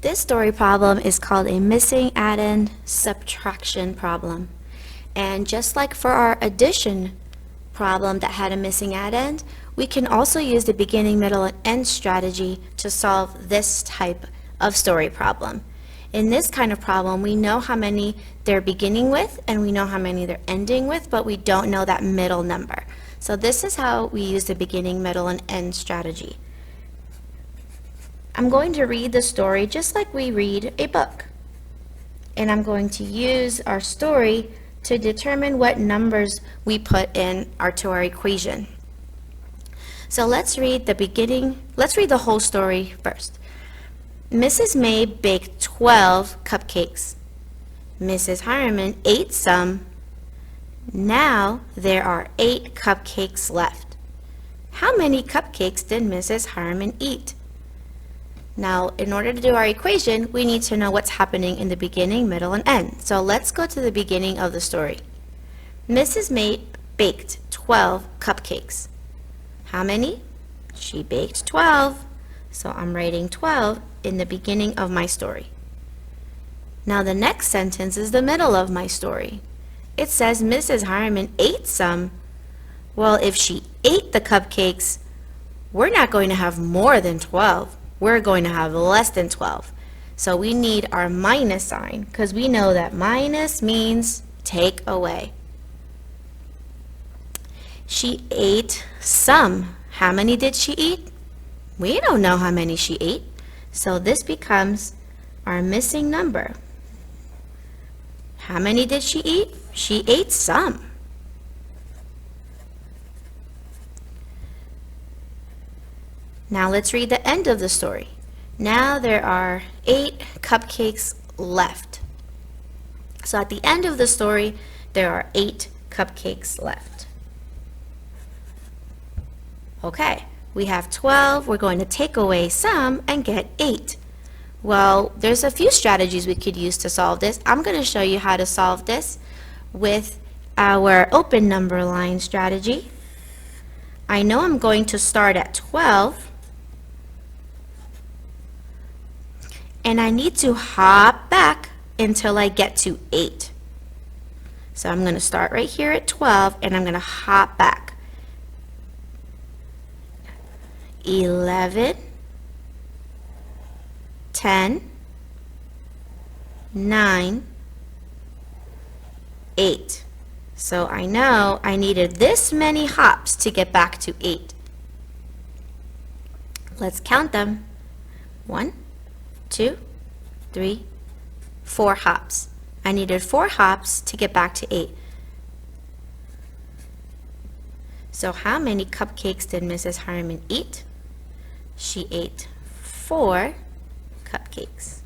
This story problem is called a missing addend subtraction problem. And just like for our addition problem that had a missing addend, we can also use the beginning, middle, and end strategy to solve this type of story problem. In this kind of problem, we know how many they're beginning with and we know how many they're ending with, but we don't know that middle number. So this is how we use the beginning, middle, and end strategy. I'm going to read the story just like we read a book. And I'm going to use our story to determine what numbers we put in to our equation. So let's read the whole story first. Mrs. May baked 12 cupcakes. Mrs. Harriman ate some. Now there are 8 cupcakes left. How many cupcakes did Mrs. Harriman eat? Now, in order to do our equation, we need to know what's happening in the beginning, middle, and end. So let's go to the beginning of the story. Mrs. May baked 12 cupcakes. How many? She baked 12. So I'm writing 12 in the beginning of my story. Now the next sentence is the middle of my story. It says Mrs. Harriman ate some. Well, if she ate the cupcakes, we're not going to have more than 12. We're going to have less than 12. So we need our minus sign because we know that minus means take away. She ate some. How many did she eat? We don't know how many she ate. So this becomes our missing number. How many did she eat? She ate some. Now let's read the end of the story. Now there are 8 cupcakes left. So at the end of the story, there are 8 cupcakes left. Okay, we have 12. We're going to take away some and get 8. Well, there's a few strategies we could use to solve this. I'm going to show you how to solve this with our open number line strategy. I know I'm going to start at 12. And I need to hop back until I get to 8. So I'm going to start right here at 12 and I'm going to hop back. 11, 10, 9, 8. So I know I needed this many hops to get back to 8. Let's count them. 1, 2, 3, 4 hops. I needed 4 hops to get back to 8. So how many cupcakes did Mrs. Harriman eat? She ate 4 cupcakes.